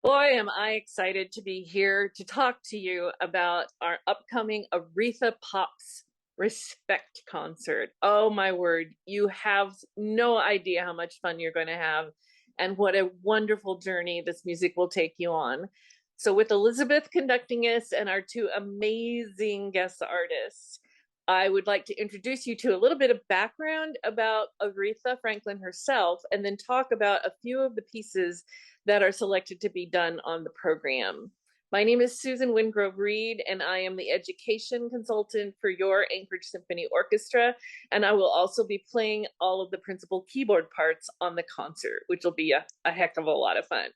Boy, am I excited to be here to talk to you about our upcoming Aretha Pops Respect concert. Oh my word, you have no idea how much fun you're going to have and what a wonderful journey this music will take you on. So, with Elizabeth conducting us and our two amazing guest artists, I would like to introduce you to a little bit of background about Aretha Franklin herself, and then talk about a few of the pieces that are selected to be done on the program. My name is Susan Wingrove-Reed, and I am the education consultant for your Anchorage Symphony Orchestra, and I will also be playing all of the principal keyboard parts on the concert, which will be a heck of a lot of fun.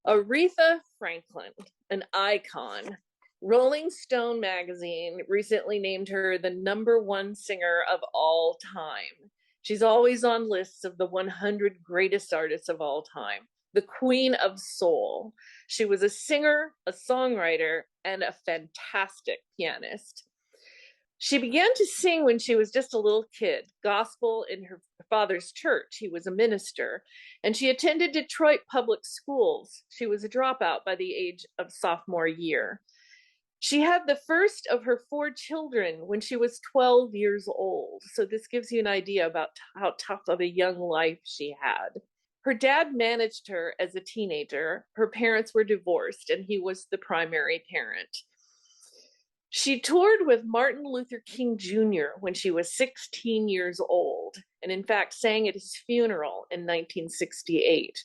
Aretha Franklin, an icon. Rolling Stone magazine recently named her the #1 singer of all time. She's always on lists of the 100 greatest artists of all time, the Queen of Soul. She was a singer, a songwriter, and a fantastic pianist. She began to sing when she was just a little kid, gospel in her father's church. He was a minister, and she attended Detroit public schools. She was a dropout by the age of sophomore year. She had the first of her 4 children when she was 12 years old. So this gives you an idea about how tough of a young life she had. Her dad managed her as a teenager. Her parents were divorced, and he was the primary parent. She toured with Martin Luther King Jr. when she was 16 years old, and in fact sang at his funeral in 1968.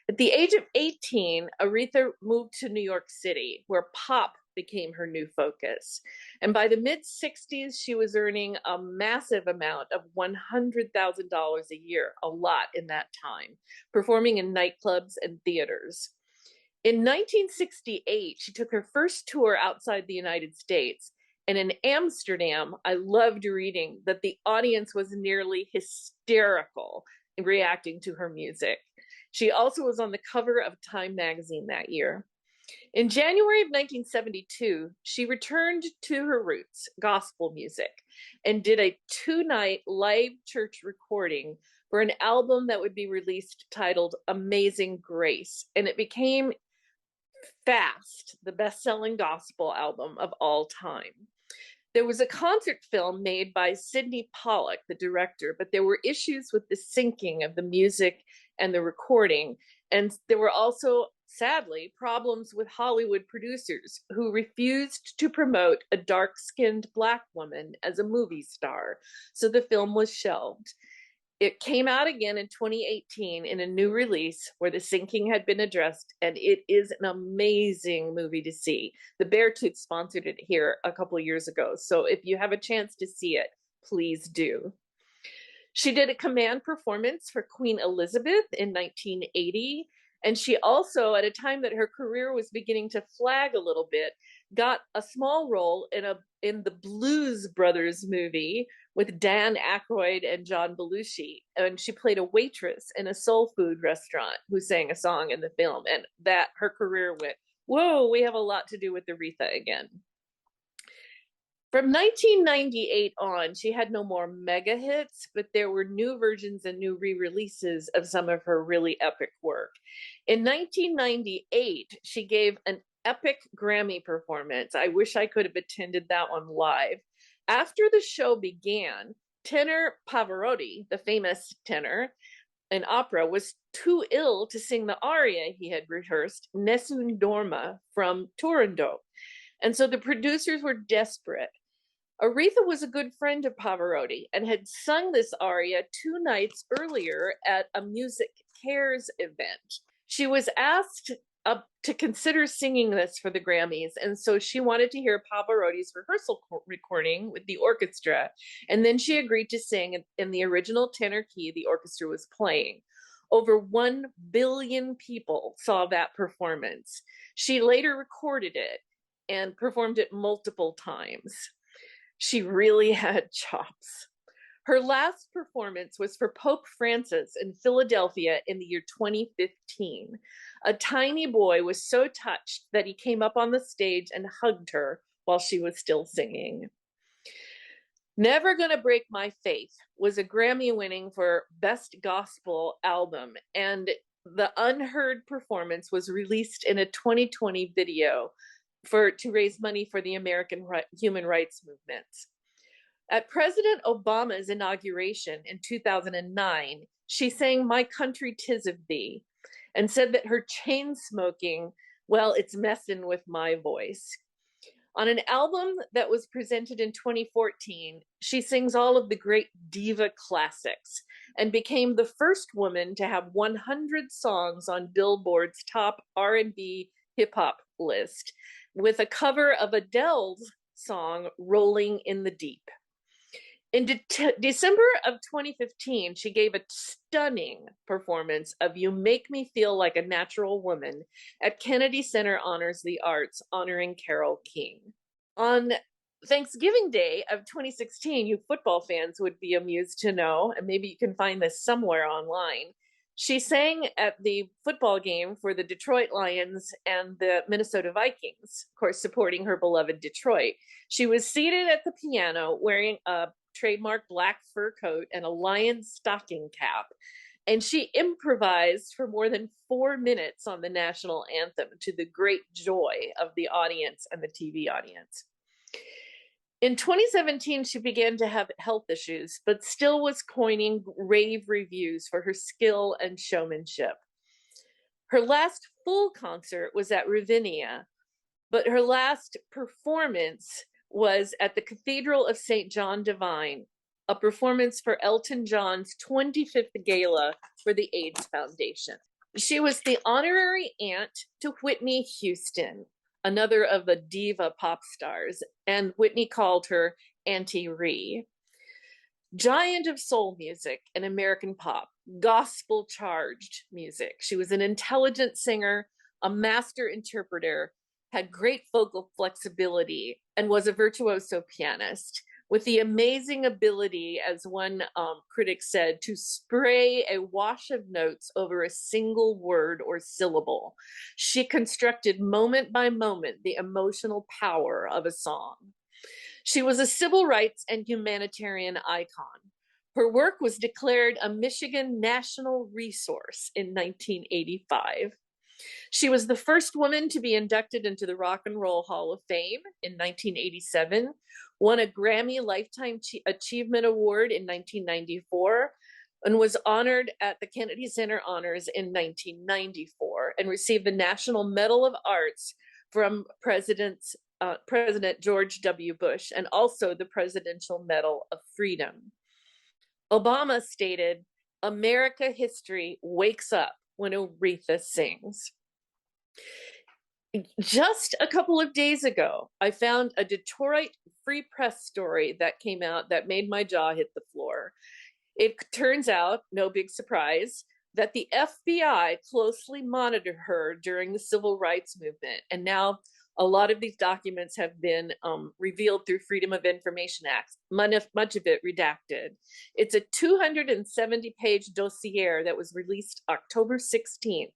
At the age of 18, Aretha moved to New York City, where pop became her new focus. And by the mid-60s, she was earning a massive amount of $100,000 a year, a lot in that time, performing in nightclubs and theaters. In 1968, she took her first tour outside the United States. And in Amsterdam, I loved reading that the audience was nearly hysterical in reacting to her music. She also was on the cover of Time magazine that year. In January of 1972, she returned to her roots, gospel music, and did a 2-night live church recording for an album that would be released titled Amazing Grace. And it became fast the best-selling gospel album of all time. There was a concert film made by Sidney Pollack, the director, but there were issues with the syncing of the music and the recording. And there were also, sadly, problems with Hollywood producers who refused to promote a dark-skinned Black woman as a movie star. So the film was shelved. It came out again in 2018 in a new release where the syncing had been addressed, and it is an amazing movie to see. The Beartooth sponsored it here a couple of years ago, so if you have a chance to see it, please do. She did a command performance for Queen Elizabeth in 1980, and she also, at a time that her career was beginning to flag a little bit, got a small role in the Blues Brothers movie with Dan Aykroyd and John Belushi. And she played a waitress in a soul food restaurant who sang a song in the film. And that her career went, whoa, we have a lot to do with Aretha again. From 1998 on, she had no more mega hits, but there were new versions and new re-releases of some of her really epic work. In 1998, she gave an epic Grammy performance. I wish I could have attended that one live. After the show began, tenor Pavarotti, the famous tenor in opera, was too ill to sing the aria he had rehearsed, Nessun Dorma, from Turandot. And so the producers were desperate. Aretha was a good friend of Pavarotti and had sung this aria 2 nights earlier at a Music Cares event. She was asked to consider singing this for the Grammys, and so she wanted to hear Pavarotti's rehearsal recording with the orchestra, and then she agreed to sing in the original tenor key the orchestra was playing. Over 1 billion people saw that performance. She later recorded it and performed it multiple times. She really had chops. Her last performance was for Pope Francis in Philadelphia in the year 2015. A tiny boy was so touched that he came up on the stage and hugged her while she was still singing. Never Gonna Break My Faith was a Grammy winning for Best Gospel Album, and the unheard performance was released in a 2020 video to raise money for the American human rights movement. At President Obama's inauguration in 2009, she sang "My Country 'Tis of Thee" and said that her chain smoking, well, it's messing with my voice. On an album that was presented in 2014, she sings all of the great diva classics and became the first woman to have 100 songs on Billboard's top R&B hip hop list, with a cover of Adele's song "Rolling in the Deep." In December of 2015, she gave a stunning performance of "You Make Me Feel Like a Natural Woman" at Kennedy Center Honors the Arts, honoring Carole King. On Thanksgiving Day of 2016, you football fans would be amused to know, and maybe you can find this somewhere online, she sang at the football game for the Detroit Lions and the Minnesota Vikings, of course, supporting her beloved Detroit. She was seated at the piano wearing a trademark black fur coat and a lion stocking cap, and she improvised for more than 4 minutes on the national anthem, to the great joy of the audience and the TV audience. In 2017, she began to have health issues, but still was coining rave reviews for her skill and showmanship. Her last full concert was at Ravinia, but her last performance was at the Cathedral of St. John Divine, a performance for Elton John's 25th gala for the AIDS Foundation. She was the honorary aunt to Whitney Houston, another of the diva pop stars, and Whitney called her Auntie Ree. Giant of soul music and American pop, gospel-charged music. She was an intelligent singer, a master interpreter, had great vocal flexibility, and was a virtuoso pianist, with the amazing ability, as one critic said, to spray a wash of notes over a single word or syllable. She constructed moment by moment the emotional power of a song. She was a civil rights and humanitarian icon. Her work was declared a Michigan National Resource in 1985. She was the first woman to be inducted into the Rock and Roll Hall of Fame in 1987, won a Grammy Lifetime Achievement Award in 1994, and was honored at the Kennedy Center Honors in 1994, and received the National Medal of Arts from President George W. Bush, and also the Presidential Medal of Freedom. Obama stated, "America history wakes up when Aretha sings." Just a couple of days ago, I found a Detroit Free Press story that came out that made my jaw hit the floor. It turns out, no big surprise, that the FBI closely monitored her during the civil rights movement, and now a lot of these documents have been revealed through Freedom of Information Act, much of it redacted. It's a 270-page dossier that was released October 16th,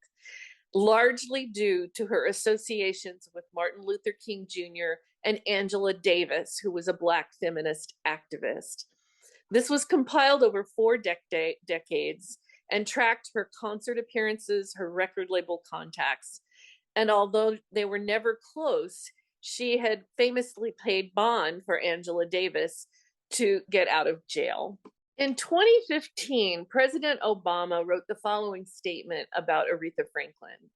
largely due to her associations with Martin Luther King Jr. and Angela Davis, who was a Black feminist activist. This was compiled over 4 decades and tracked her concert appearances, her record label contacts. And although they were never close, she had famously paid bond for Angela Davis to get out of jail. In 2015, President Obama wrote the following statement about Aretha Franklin: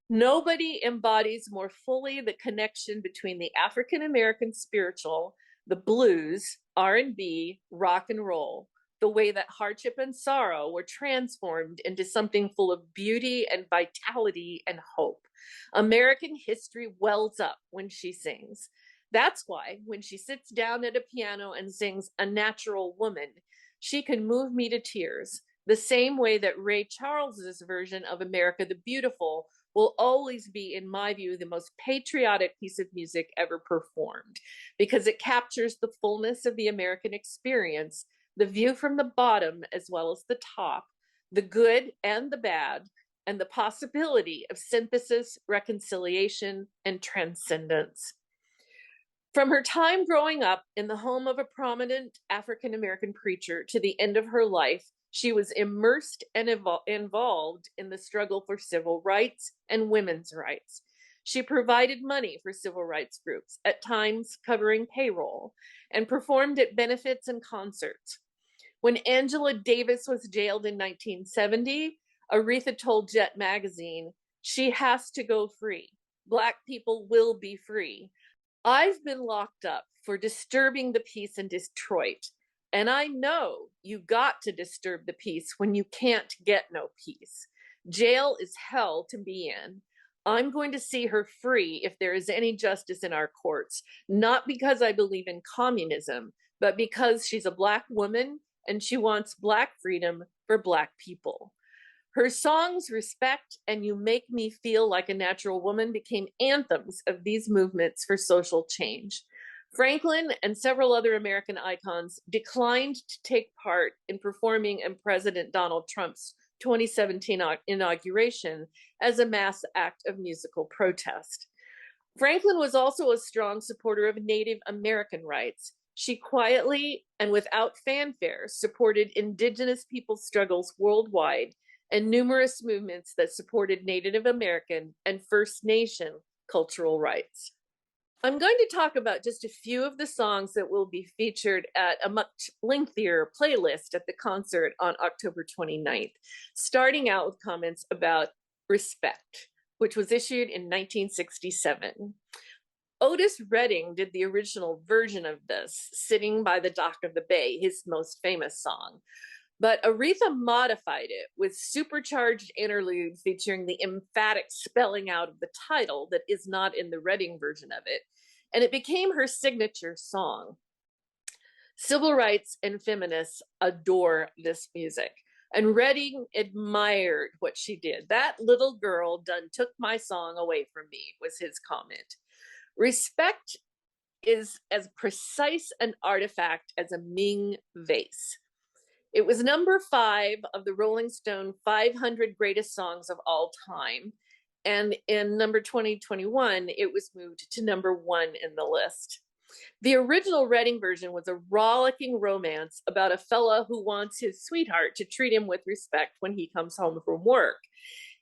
"Nobody embodies more fully the connection between the African American spiritual, the blues, R&B, rock and roll, the way that hardship and sorrow were transformed into something full of beauty and vitality and hope. American history wells up when she sings. That's why when she sits down at a piano and sings 'A Natural Woman,' she can move me to tears, the same way that Ray Charles's version of America the Beautiful will always be, in my view, the most patriotic piece of music ever performed, because it captures the fullness of the American experience, the view from the bottom as well as the top, the good and the bad, and the possibility of synthesis, reconciliation, and transcendence." From her time growing up in the home of a prominent African-American preacher to the end of her life, She was immersed and involved in the struggle for civil rights and women's rights. She provided money for civil rights groups, at times covering payroll, and performed at benefits and concerts. When Angela Davis was jailed in 1970, Aretha told Jet magazine, "She has to go free. Black people will be free. I've been locked up for disturbing the peace in Detroit, and I know you got to disturb the peace when you can't get no peace. Jail is hell to be in. I'm going to see her free if there is any justice in our courts, not because I believe in communism, but because she's a Black woman and she wants Black freedom for Black people." Her songs Respect and You Make Me Feel Like a Natural Woman became anthems of these movements for social change. Franklin and several other American icons declined to take part in performing in President Donald Trump's 2017 inauguration as a mass act of musical protest. Franklin was also a strong supporter of Native American rights. She quietly and without fanfare supported Indigenous peoples' struggles worldwide and numerous movements that supported Native American and First Nation cultural rights. I'm going to talk about just a few of the songs that will be featured at a much lengthier playlist at the concert on October 29th, starting out with comments about Respect, which was issued in 1967. Otis Redding did the original version of this, Sitting by the Dock of the Bay, his most famous song. But Aretha modified it with supercharged interlude featuring the emphatic spelling out of the title that is not in the Redding version of it, and it became her signature song. Civil rights and feminists adore this music, and Redding admired what she did. "That little girl done took my song away from me," was his comment. Respect is as precise an artifact as a Ming vase. It was number 5 of the Rolling Stone 500 Greatest Songs of All Time. And in number 2021, it was moved to number 1 in the list. The original Redding version was a rollicking romance about a fella who wants his sweetheart to treat him with respect when he comes home from work.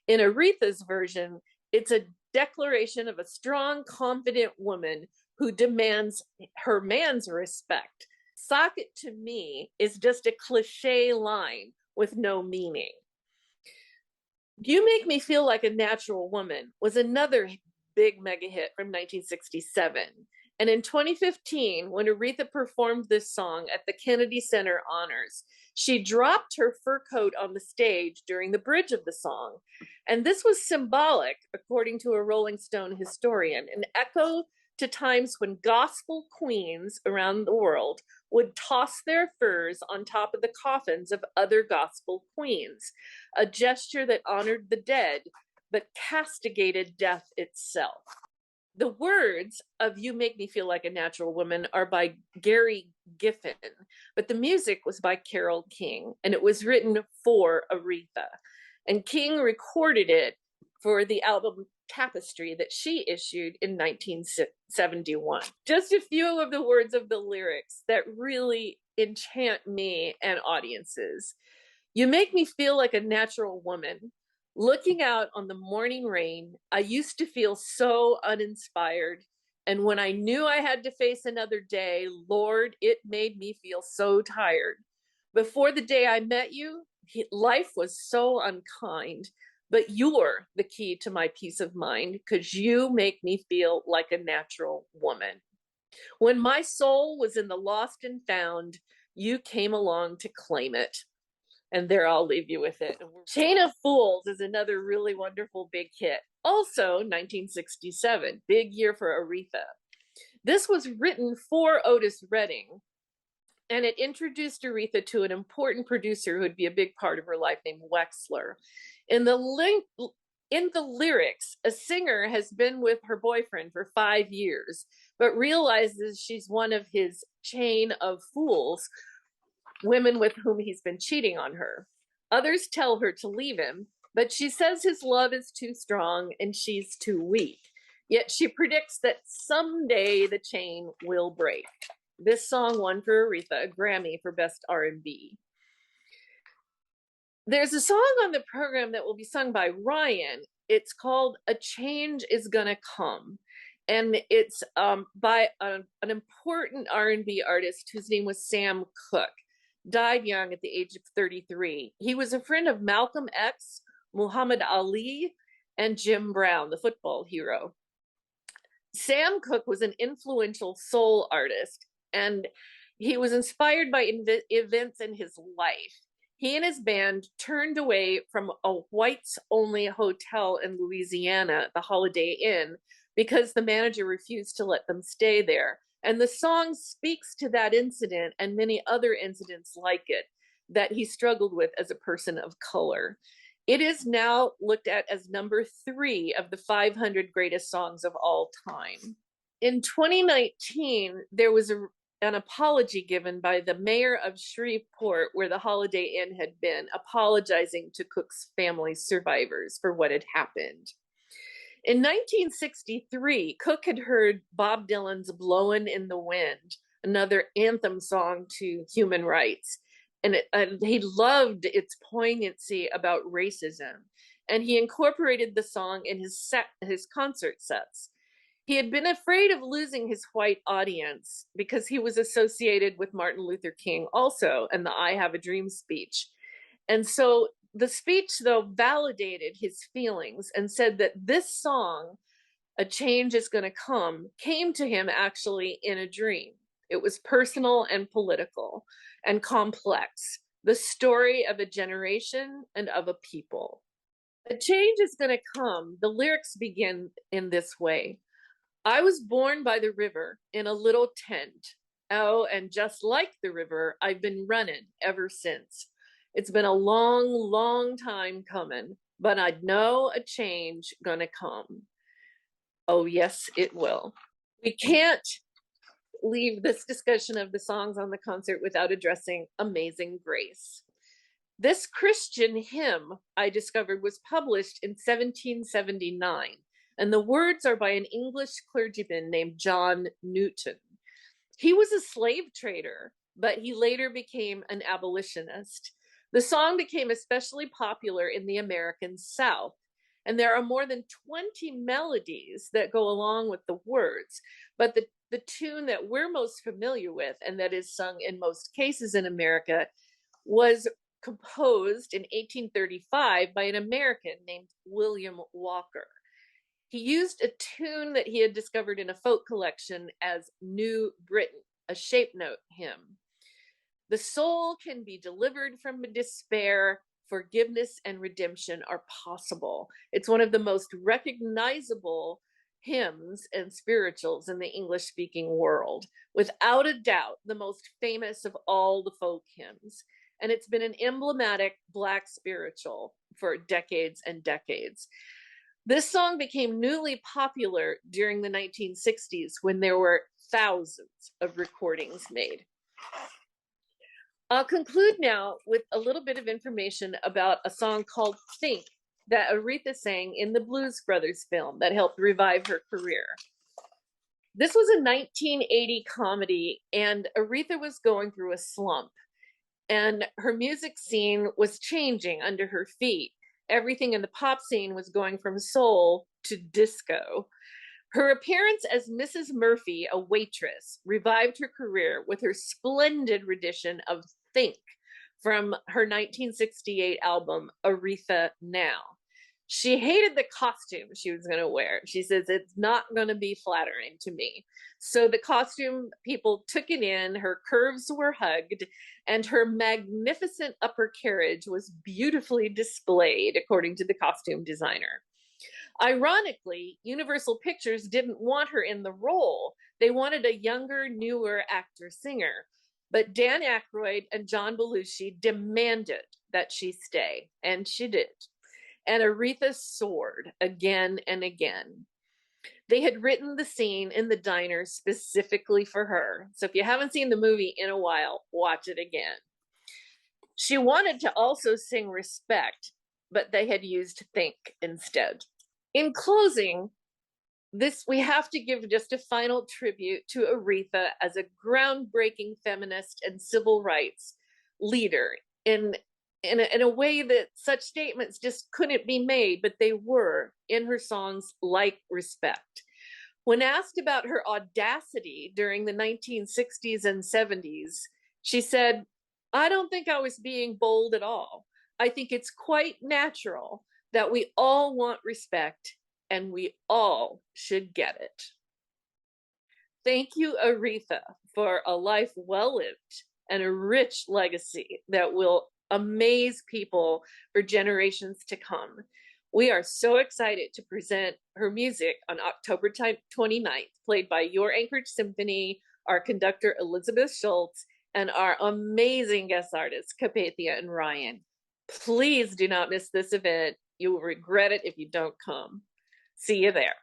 In Aretha's version, it's a declaration of a strong, confident woman who demands her man's respect. "Sock it to me" is just a cliche line with no meaning. "You Make Me Feel Like a Natural Woman" was another big mega hit from 1967. And in 2015, when Aretha performed this song at the Kennedy Center Honors, she dropped her fur coat on the stage during the bridge of the song. And this was symbolic, according to a Rolling Stone historian, an echo to times when gospel queens around the world would toss their furs on top of the coffins of other gospel queens, a gesture that honored the dead but castigated death itself. The words of "You Make Me Feel Like a Natural Woman" are by Gary Giffen, but the music was by Carole King, and it was written for Aretha. And King recorded it for the album Tapestry that she issued in 1971. Just a few of the words of the lyrics that really enchant me and audiences. "You make me feel like a natural woman. Looking out on the morning rain, I used to feel so uninspired. And when I knew I had to face another day, Lord, it made me feel so tired. Before the day I met you, life was so unkind. But you're the key to my peace of mind because you make me feel like a natural woman. When my soul was in the lost and found, you came along to claim it." And there, I'll leave you with it. "Chain of Fools" is another really wonderful big hit. Also 1967, big year for Aretha. This was written for Otis Redding, and it introduced Aretha to an important producer who would be a big part of her life named Wexler. In the lyrics, a singer has been with her boyfriend for 5 years, but realizes she's one of his chain of fools, women with whom he's been cheating on her. Others tell her to leave him, but she says his love is too strong and she's too weak. Yet she predicts that someday the chain will break. This song won for Aretha a Grammy for Best R&B. There's a song on the program that will be sung by Ryan. It's called "A Change Is Gonna Come," and it's by an important R&B artist whose name was Sam Cooke. Died young at the age of 33. He was a friend of Malcolm X, Muhammad Ali, and Jim Brown, the football hero. Sam Cooke was an influential soul artist, and he was inspired by events in his life. He and his band turned away from a whites only hotel in Louisiana, the Holiday Inn, because the manager refused to let them stay there. And the song speaks to that incident and many other incidents like it that he struggled with as a person of color. It is now looked at as number 3 of the 500 greatest songs of all time. In 2019, there was an apology given by the mayor of Shreveport, where the Holiday Inn had been, apologizing to Cooke's family survivors for what had happened. In 1963, Cooke had heard Bob Dylan's "Blowin' in the Wind," another anthem song to human rights, and he loved its poignancy about racism, and he incorporated the song in his concert sets. He had been afraid of losing his white audience because he was associated with Martin Luther King also, and the "I Have a Dream" speech. And so the speech, though, validated his feelings and said that this song, "A Change Is Gonna Come," came to him actually in a dream. It was personal and political and complex, the story of a generation and of a people. "A change is gonna come." The lyrics begin in this way. "I was born by the river in a little tent. Oh, and just like the river, I've been running ever since. It's been a long, long time coming, but I know a change gonna come. Oh, yes, it will." We can't leave this discussion of the songs on the concert without addressing "Amazing Grace." This Christian hymn, I discovered, was published in 1779, and the words are by an English clergyman named John Newton. He was a slave trader, but he later became an abolitionist. The song became especially popular in the American South, and there are more than 20 melodies that go along with the words, but the tune that we're most familiar with, and that is sung in most cases in America, was composed in 1835 by an American named William Walker. He used a tune that he had discovered in a folk collection as New Britain, a shape note hymn. The soul can be delivered from despair. Forgiveness and redemption are possible. It's one of the most recognizable hymns and spirituals in the English-speaking world. Without a doubt, the most famous of all the folk hymns. And it's been an emblematic Black spiritual for decades and decades. This song became newly popular during the 1960s when there were thousands of recordings made. I'll conclude now with a little bit of information about a song called "Think" that Aretha sang in the Blues Brothers film that helped revive her career. This was a 1980 comedy, and Aretha was going through a slump, and her music scene was changing under her feet. Everything in the pop scene was going from soul to disco. Her appearance as Mrs. Murphy, a waitress, revived her career with her splendid rendition of "Think" from her 1968 album, Aretha Now. She hated the costume she was going to wear. She says, "It's not going to be flattering to me." So the costume people took it in, her curves were hugged, and her magnificent upper carriage was beautifully displayed, according to the costume designer. Ironically, Universal Pictures didn't want her in the role. They wanted a younger, newer actor-singer. But Dan Aykroyd and John Belushi demanded that she stay, and she did. And Aretha soared again and again. They had written the scene in the diner specifically for her. So if you haven't seen the movie in a while, watch it again. She wanted to also sing "Respect," but they had used "Think" instead. In closing, we have to give just a final tribute to Aretha as a groundbreaking feminist and civil rights leader in in a way that such statements just couldn't be made, but they were in her songs like Respect. When asked about her audacity during the 1960s and 70s, she said, I don't think I was being bold at all. I think it's quite natural that we all want respect and we all should get it. Thank you, Aretha, for a life well lived and a rich legacy that will amaze people for generations to come. We are so excited to present her music on October 29th, played by Your Anchorage Symphony, our conductor Elizabeth Schultz, and our amazing guest artists, Capathia and Ryan. Please do not miss this event. You will regret it if you don't come. See you there.